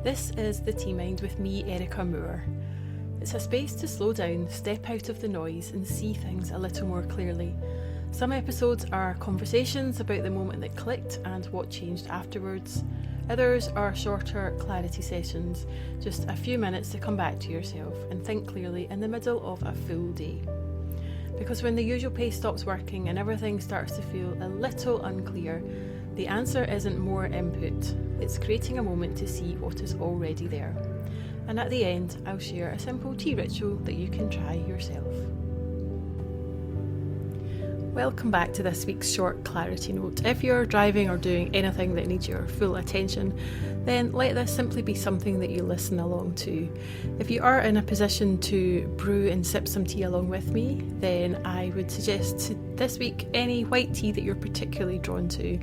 This is The Tea Mind with me, Erica Moore. It's a space to slow down, step out of the noise and see things a little more clearly. Some episodes are conversations about the moment that clicked and what changed afterwards. Others are shorter clarity sessions, just a few minutes to come back to yourself and think clearly in the middle of a full day. Because when the usual pace stops working and everything starts to feel a little unclear, the answer isn't more input, it's creating a moment to see what is already there. And at the end, I'll share a simple tea ritual that you can try yourself. Welcome back to this week's short clarity note. If you're driving or doing anything that needs your full attention, then let this simply be something that you listen along to. If you are in a position to brew and sip some tea along with me, then I would suggest this week any white tea that you're particularly drawn to.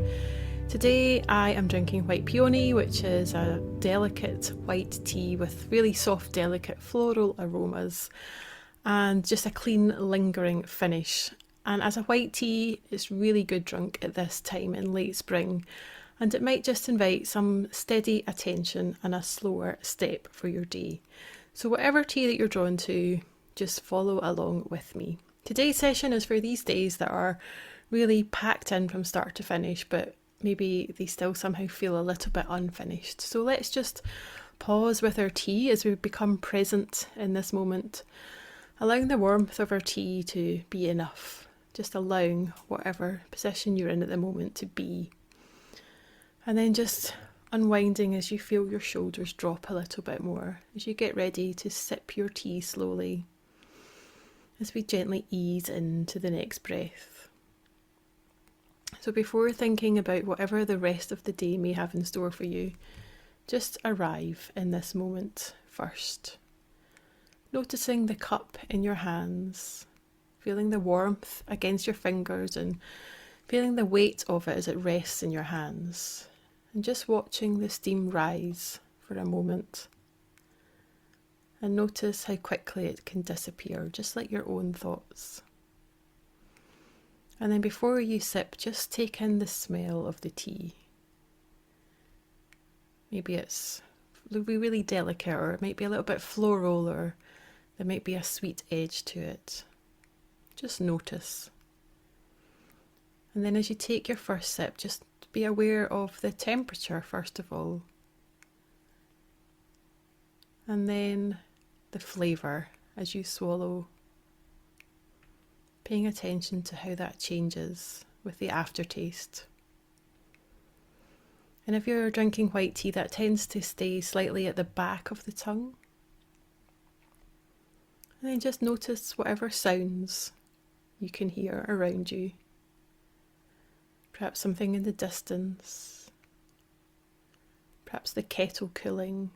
Today I am drinking white peony, which is a delicate white tea with really soft, delicate floral aromas and just a clean, lingering finish. And as a white tea, it's really good drunk at this time in late spring, and it might just invite some steady attention and a slower step for your day. So whatever tea that you're drawn to, just follow along with me. Today's session is for these days that are really packed in from start to finish, but maybe they still somehow feel a little bit unfinished. So let's just pause with our tea as we become present in this moment, allowing the warmth of our tea to be enough. Just allowing whatever position you're in at the moment to be. And then just unwinding as you feel your shoulders drop a little bit more, as you get ready to sip your tea slowly, as we gently ease into the next breath. So before thinking about whatever the rest of the day may have in store for you, just arrive in this moment first. Noticing the cup in your hands, feeling the warmth against your fingers and feeling the weight of it as it rests in your hands. And just watching the steam rise for a moment. And notice how quickly it can disappear, just like your own thoughts. And then before you sip, just take in the smell of the tea. Maybe it'll be really delicate, or it might be a little bit floral, or there might be a sweet edge to it. Just notice. And then as you take your first sip, just be aware of the temperature first of all. And then the flavour as you swallow. Paying attention to how that changes with the aftertaste. And if you're drinking white tea, that tends to stay slightly at the back of the tongue. And then just notice whatever sounds you can hear around you. Perhaps something in the distance. Perhaps the kettle cooling.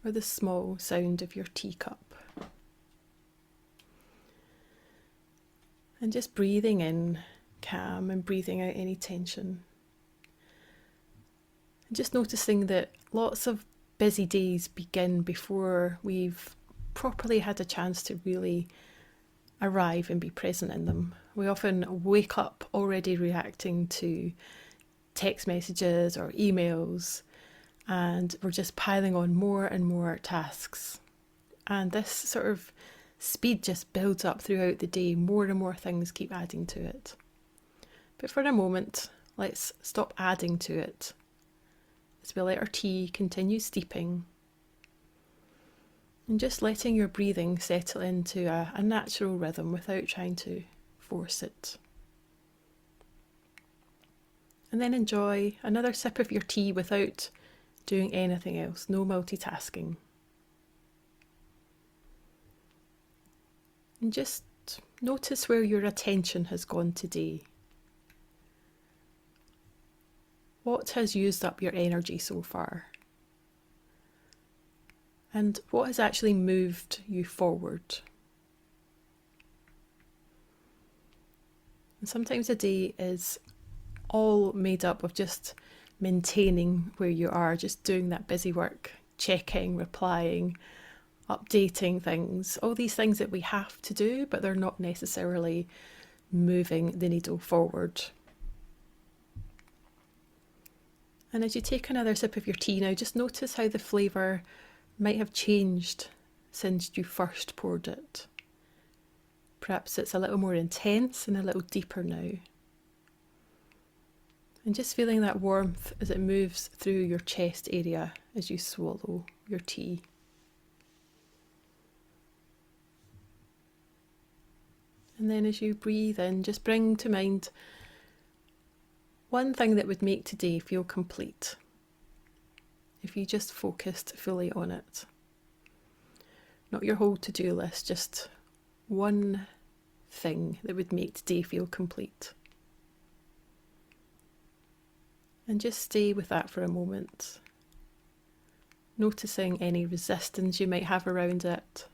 Or the small sound of your teacup. And just breathing in calm and breathing out any tension. And just noticing that lots of busy days begin before we've properly had a chance to really arrive and be present in them. We often wake up already reacting to text messages or emails, and we're just piling on more and more tasks. And this sort of speed just builds up throughout the day. More and more things keep adding to it. But for a moment, let's stop adding to it as we let our tea continue steeping. And just letting your breathing settle into a natural rhythm without trying to force it. And then enjoy another sip of your tea without doing anything else, no multitasking. And just notice where your attention has gone today. What has used up your energy so far? And what has actually moved you forward? And sometimes a day is all made up of just maintaining where you are, just doing that busy work, checking, replying, updating things, all these things that we have to do, but they're not necessarily moving the needle forward. And as you take another sip of your tea now, just notice how the flavour might have changed since you first poured it. Perhaps it's a little more intense and a little deeper now. And just feeling that warmth as it moves through your chest area as you swallow your tea. And then as you breathe in, just bring to mind one thing that would make today feel complete, if you just focused fully on it. Not your whole to-do list, just one thing that would make today feel complete. And just stay with that for a moment, noticing any resistance you might have around it.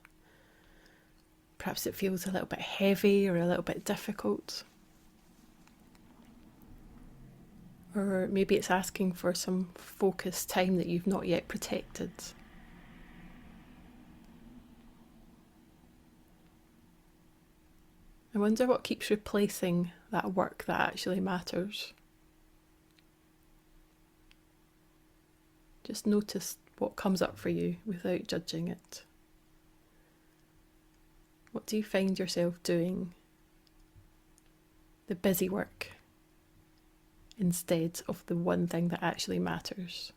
Perhaps it feels a little bit heavy or a little bit difficult. Or maybe it's asking for some focused time that you've not yet protected. I wonder what keeps replacing that work that actually matters. Just notice what comes up for you without judging it. What do you find yourself doing? The busy work instead of the one thing that actually matters.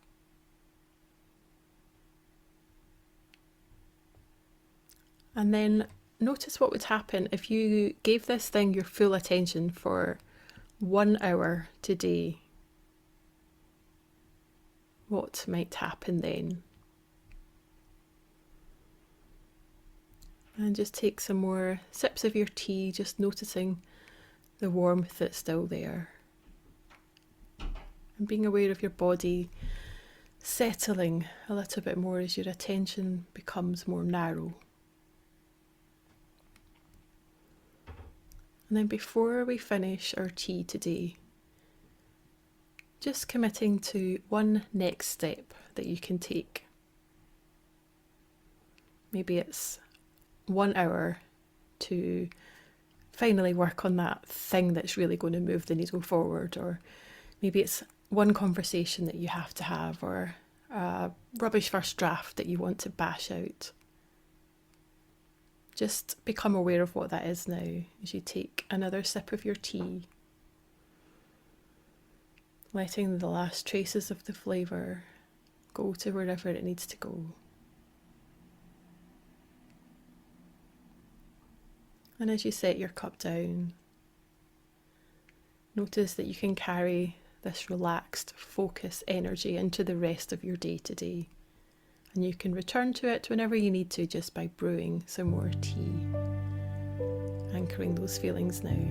And then notice what would happen if you gave this thing your full attention for 1 hour today. What might happen then? And just take some more sips of your tea, just noticing the warmth that's still there. And being aware of your body settling a little bit more as your attention becomes more narrow. And then before we finish our tea today, just committing to one next step that you can take. Maybe it's 1 hour to finally work on that thing that's really going to move the needle forward, or maybe it's one conversation that you have to have, or a rubbish first draft that you want to bash out. Just become aware of what that is now as you take another sip of your tea, letting the last traces of the flavour go to wherever it needs to go. And as you set your cup down, notice that you can carry this relaxed, focused energy into the rest of your day today. And you can return to it whenever you need to, just by brewing some more tea, anchoring those feelings now.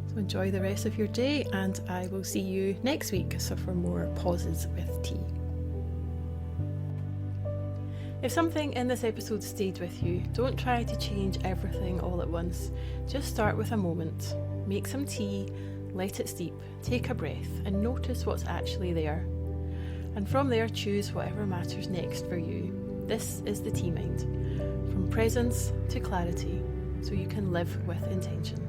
So enjoy the rest of your day, and I will see you next week for more pauses with tea. If something in this episode stayed with you, don't try to change everything all at once. Just start with a moment. Make some tea, let it steep, take a breath, and notice what's actually there. And from there, choose whatever matters next for you. This is the Tea Mind, from presence to clarity, so you can live with intention.